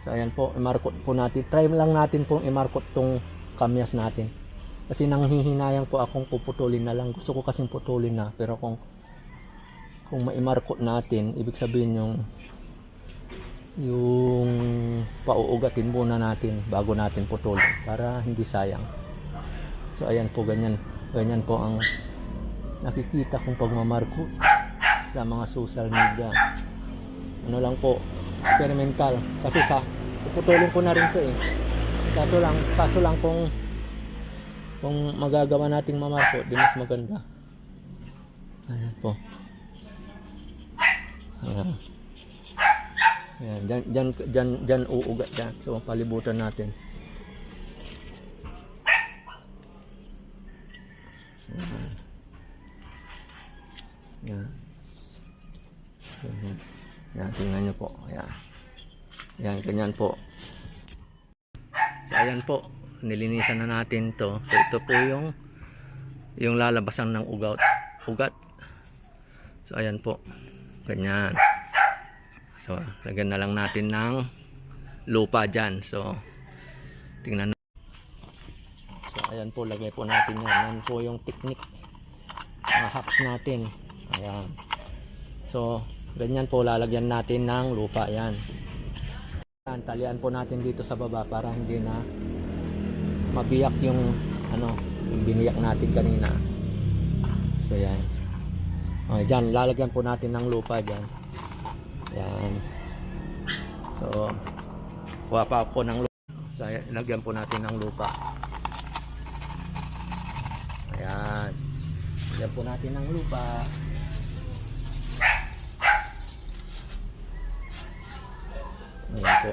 So ayan po, imarkot po natin. Try lang natin pong imarkot tong kamyas natin. Kasi nanghihinayang po akong puputulin na lang. Gusto ko kasing putulin na. Pero kung maimarkot natin, ibig sabihin yung pauugatin muna natin bago natin putulin para hindi sayang. So ayan po, ganyan po ang nakikita kong pagmamarkot sa mga social media. Ano lang po, experimental. Kasi puputulin ko na rin po eh. Kaso lang kung magagawa nating mamarkot, di mas maganda. Ayan po. Ayan. Ayan, dyan uugat dyan. So, palibutan natin. Ayan. Ayan. Ayan, tingnan nyo po. Ayan. Ayan, ganyan po. So, ayan po. Nilinisan na natin to. So, ito po yung lalabasan ng ugat. So, ayan po. Ganyan. So, lagyan na lang natin ng lupa dyan. So, tingnan na. So, ayan po. Lagay po natin yan. Yan po yung technique. Mga hacks natin. Ayan. So, ganyan po. Lalagyan natin ng lupa. Yan. Talian po natin dito sa baba para hindi na mabiyak yung biniyak natin kanina. So, yan. Okay, dyan. Lalagyan po natin ng lupa dyan. Ayan. So, kuha pa ako ng lupa. So, lagyan po natin ng lupa. Ayan. Lagyan po natin ng lupa. Ayan po.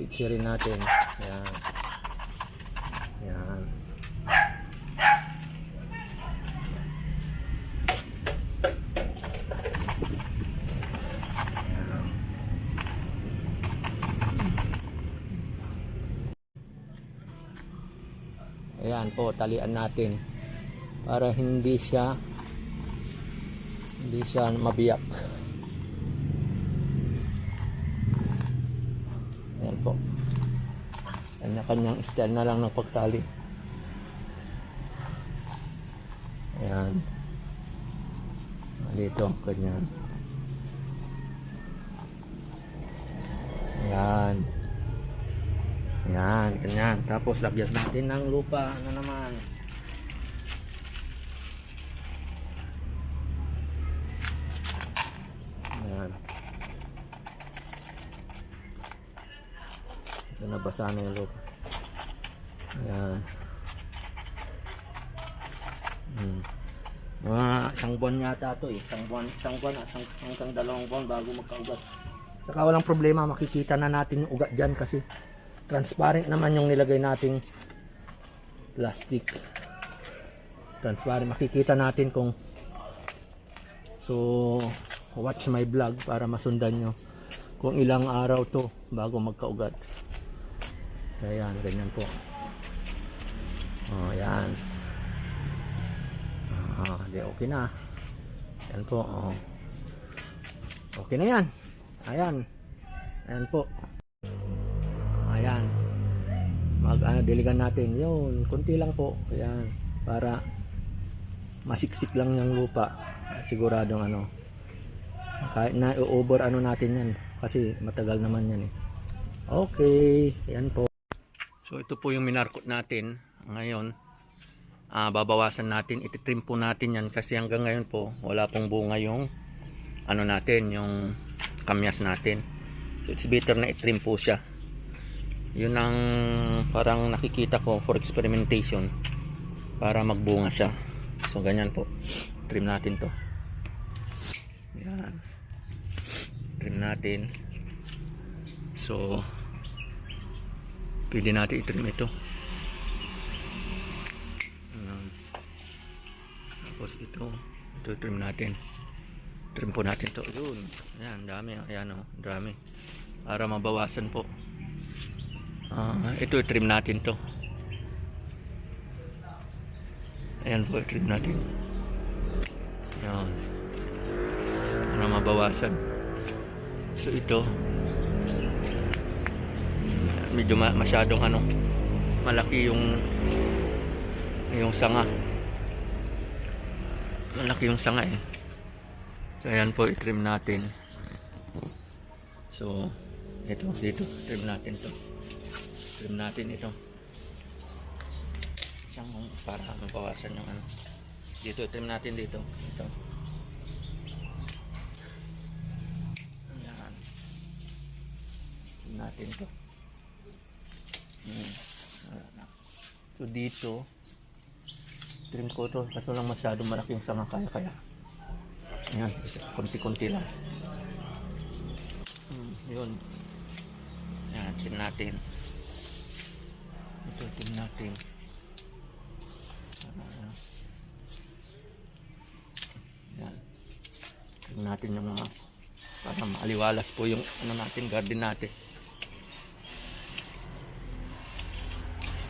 Siksirin natin. Ayan. Ayan. Ayan po, talian natin para hindi siya mabiyak. Ayan po. Kanya-kanyang style na lang ng pagtali. Ayan. Dito, ganyan. Ayan. Ayan, ganyan. Tapos lagyan natin ng lupa na naman. Ayan. Ito nabasa na yung lupa. Ayan. Mga isang buwan yata ito eh. Isang buwan hanggang 2 buwan bago magkaugat. Saka walang problema, makikita na natin yung ugat dyan kasi transparent naman yung nilagay nating plastic. Transparent, makikita natin kung watch my vlog para masundan nyo kung ilang araw to bago magkaugat. Ayan, ganyan po. Oh, yan. Di okay na. Yan po. Oh. Okay na yan. Ayan. Ayan po. Ayan. Diligan natin. Yun. Kunti lang po. Ayan. Para masiksik lang yung lupa. Siguradong kahit na over natin yan. Kasi matagal naman yan eh. Okay. Ayan po. So ito po yung minarkot natin. Ngayon. Babawasan natin. Ititrim po natin yan. Kasi hanggang ngayon po. Wala pong bunga yung natin. Yung kamyas natin. So it's better na itrim po siya. Yun ang parang nakikita ko for experimentation para magbunga siya. So ganyan po. Trim natin to. Yan. Trim natin. So pwede natin itrim ito. Tapos ito trim natin. Trim po natin to. Yun. Ayan, dami. Ayan o, dami. Para mabawasan po. Ito trim natin to. Ayan po, trim natin. Ayan. Para mabawasan. So ito medyo masyadong ano, malaki yung sanga. Malaki yung sanga eh. So ayan po, i-trim natin. So ito, dito, trim natin to. Trim natin ito. Siyang para mabawasan yung ano. Dito, trim natin dito. Ito. Ayan. Trim natin to. So dito, trim ko to. Kaso lang masyado malaki yung sanga, kaya. Ayan, konti-konti lang. Yun. Ayan, trim natin. Ito, trim natin. Ayan. Trim natin yung mga para maaliwalas po yung ano natin, garden natin.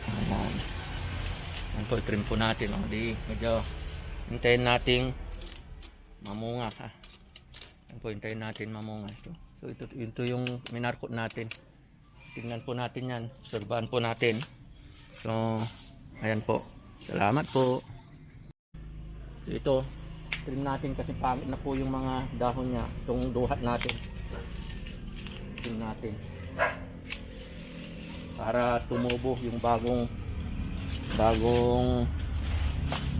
Ayan. Ayan po, trim po natin. O, di, medyo hintayin nating mamunga ha. Ayan po, hintayin natin mamunga ito. So ito yung minarkot natin. Tingnan po natin yan. Obserbahan po natin. So ayan po. Salamat po. So ito, trim natin kasi pangit na po yung mga dahon niya. Itong duhat natin. Trim natin. Para tumubo yung bagong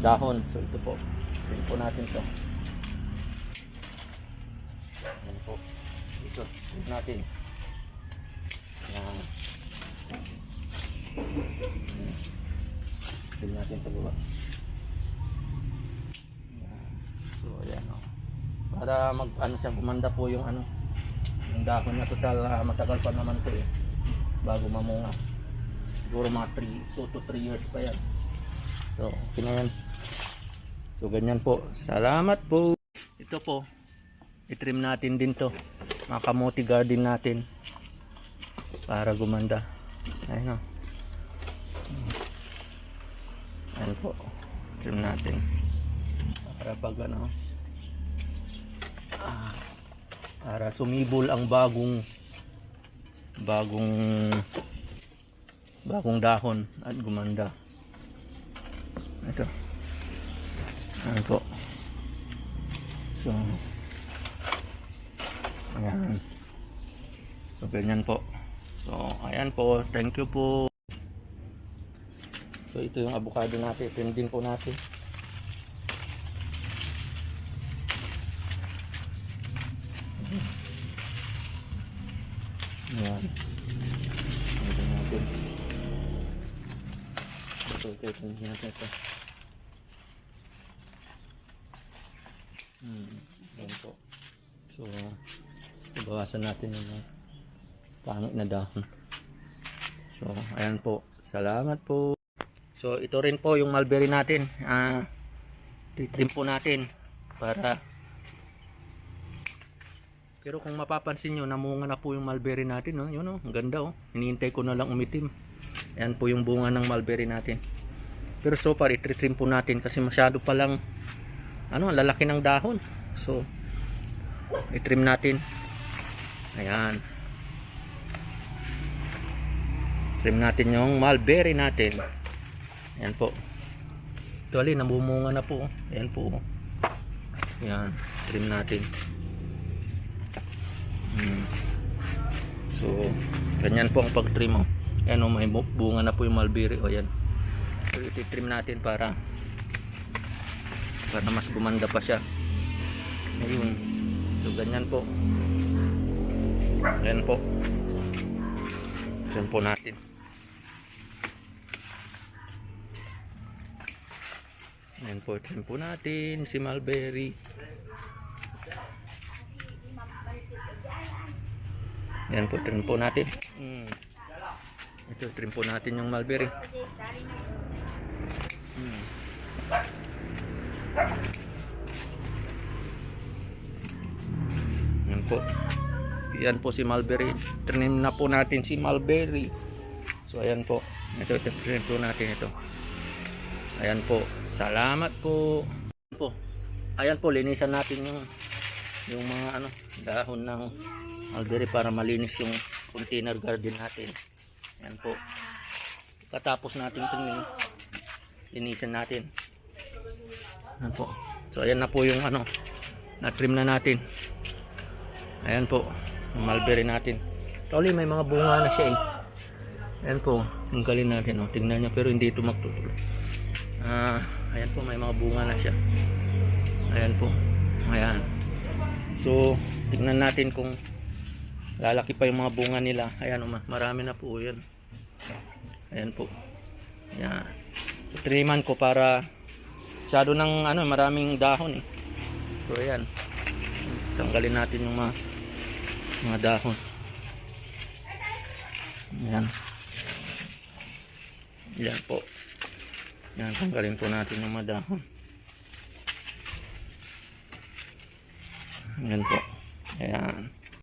dahon. So ito po. Trim po natin to. Ayan po. Ito, trim natin. Ayan. Trim natin sa luwa. So ayan o. Para ano siya, gumanda po yung ano, yung dahon niya. Total matagal pa naman po eh, bago mamunga. Siguro mga 2 to 3 years pa yan. So okay na yan. So ganyan po. Salamat po. Ito po, i-trim natin din to, mga kamote garden natin, para gumanda. Ayun o. Ayan po, trim natin para pag ano, para sumibol ang bagong dahon at gumanda. Ito. Ayan po. So ayan. So ganyan po. So ayan po, thank you po. So ito yung avocado natin, tindin po natin. Ayan. Tindin natin. Ito, tindin natin ito. Ayan po. So bawasan natin yung pangit na dahon. So ayan po, salamat po. So ito rin po yung mulberry natin, titrim po natin para, pero kung mapapansin nyo, namunga na po yung mulberry natin, no? Yun, ang ganda oh. Hinihintay ko na lang umitim. Ayan po yung bunga ng mulberry natin. Pero so far ititrim po natin kasi masyado pa lang ano, lalaki ng dahon. So itrim natin. Ayan. Trim natin yung mulberry natin. Ayan po. Actually, namumunga na po. Ayan po. Ayan. Trim natin. So, ganyan po ang pag-trim. Ayan o, may bunga na po yung mulberry. O, ayan. So, iti-trim natin para mas gumanda pa siya. Ayun. So, ganyan po. Ayan po. Ayan po natin. Ayan po, trim po natin si mulberry. Ayan po, trim po natin. Ito, trim po natin yung mulberry. Ayan po. Ayan po si mulberry. Trim na po natin si mulberry. So ayan po. Ito, trim po natin ito. Ayan po. Salamat po. Ayan po, linisan natin yung mga dahon ng mulberry para malinis yung container garden natin. Ayan po. Katapos natin itong linisan natin. Ayan po. So ayan na po yung ano, na-trim na natin. Ayan po, yung mulberry natin. Actually may mga bunga na siya eh. Ayan po, tanggalin natin, oh. Tingnan niya pero hindi ito magtutuloy. Ayan po, may mga bunga na siya. Ayan po. Ayan. So, tingnan natin kung lalaki pa yung mga bunga nila. Ayan, marami na po yan. Ayan po. Ayan. So, triman ko para masyado ng ano, maraming dahon eh. So, ayan. Tanggalin natin yung mga dahon. Ayan. Ayan po. Ayan, tanggalin po natin yung mga dahon. Ayan po. Ayan.